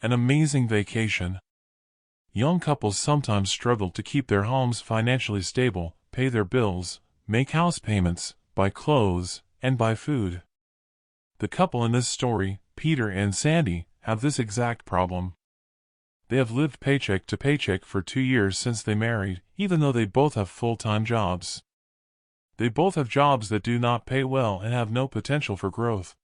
An amazing vacation. Young couples sometimes struggle to keep their homes financially stable, pay their bills, make house payments, buy clothes, and buy food. The couple in this story, Peter and Sandy, have this exact problem. They have lived paycheck to paycheck for 2 years since they married, even though they both have full-time jobs. They both have jobs that do not pay well and have no potential for growth.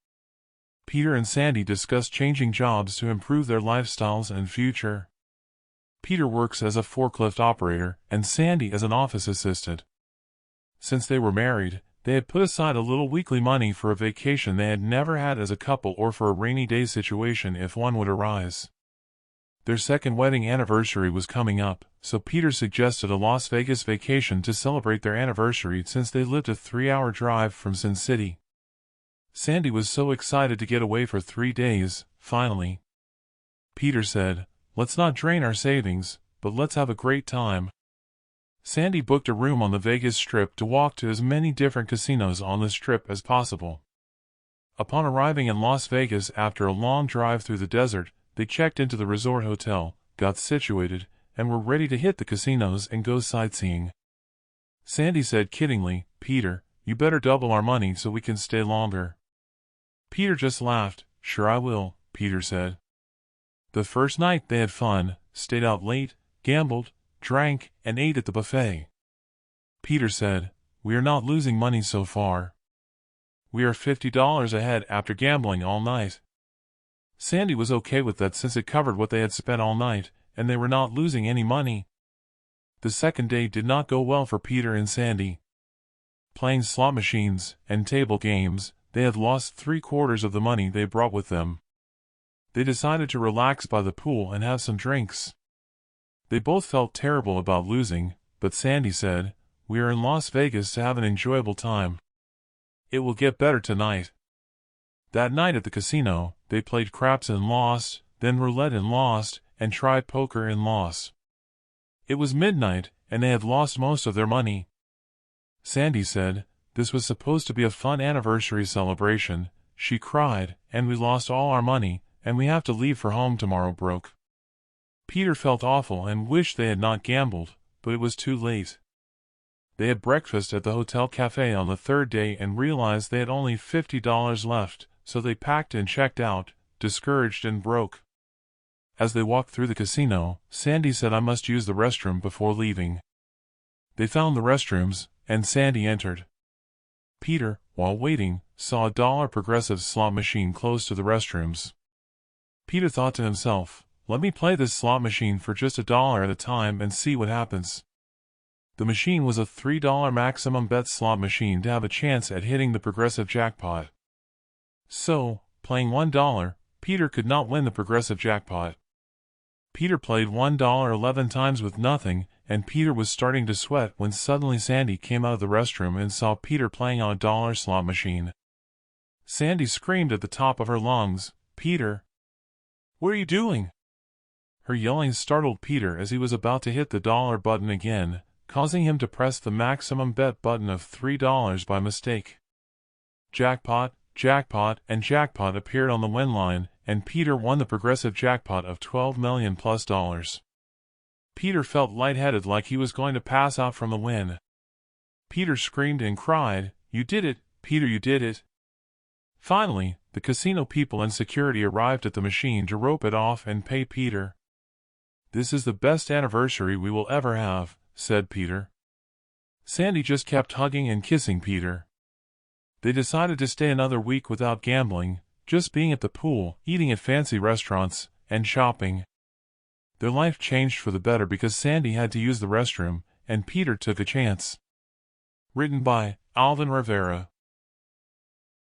Peter and Sandy discuss changing jobs to improve their lifestyles and future. Peter works as a forklift operator and Sandy as an office assistant. Since they were married, they had put aside a little weekly money for a vacation they had never had as a couple or for a rainy day situation if one would arise. Their second wedding anniversary was coming up, so Peter suggested a Las Vegas vacation to celebrate their anniversary since they lived a 3-hour drive from Sin City. Sandy was so excited to get away for 3 days, finally. Peter said, "Let's not drain our savings, but let's have a great time." Sandy booked a room on the Vegas Strip to walk to as many different casinos on the Strip as possible. Upon arriving in Las Vegas after a long drive through the desert, they checked into the resort hotel, got situated, and were ready to hit the casinos and go sightseeing. Sandy said kiddingly, "Peter, you better double our money so we can stay longer." Peter just laughed. "Sure I will," Peter said. The first night they had fun, stayed out late, gambled, drank, and ate at the buffet. Peter said, "We are not losing money so far. We are $50 ahead after gambling all night." Sandy was okay with that since it covered what they had spent all night, and they were not losing any money. The second day did not go well for Peter and Sandy. Playing slot machines and table games, they had lost 3/4 of the money they brought with them. They decided to relax by the pool and have some drinks. They both felt terrible about losing, but Sandy said, "We are in Las Vegas to have an enjoyable time. It will get better tonight." That night at the casino, they played craps and lost, then roulette and lost, and tried poker and lost. It was midnight, and they had lost most of their money. Sandy said, "This was supposed to be a fun anniversary celebration," she cried, "and we lost all our money, and we have to leave for home tomorrow broke." Peter felt awful and wished they had not gambled, but it was too late. They had breakfast at the hotel cafe on the third day and realized they had only $50 left, so they packed and checked out, discouraged and broke. As they walked through the casino, Sandy said, "I must use the restroom before leaving." They found the restrooms, and Sandy entered. Peter, while waiting, saw a $1 progressive slot machine close to the restrooms. Peter thought to himself, "Let me play this slot machine for just $1 at a time and see what happens." The machine was a $3 maximum bet slot machine to have a chance at hitting the progressive jackpot. So, playing $1, Peter could not win the progressive jackpot. Peter played $1 11 times with nothing, and Peter was starting to sweat when suddenly Sandy came out of the restroom and saw Peter playing on a $1 slot machine. Sandy screamed at the top of her lungs, "Peter! What are you doing?" Her yelling startled Peter as he was about to hit the $1 button again, causing him to press the maximum bet button of $3 by mistake. Jackpot, jackpot, and jackpot appeared on the win line, and Peter won the progressive jackpot of $12 million plus. Peter felt lightheaded like he was going to pass out from the win. Peter screamed and cried, "You did it, Peter, you did it." Finally, the casino people and security arrived at the machine to rope it off and pay Peter. "This is the best anniversary we will ever have," said Peter. Sandy just kept hugging and kissing Peter. They decided to stay another week without gambling, just being at the pool, eating at fancy restaurants, and shopping. Their life changed for the better because Sandy had to use the restroom, and Peter took a chance. Written by Alvin Rivera.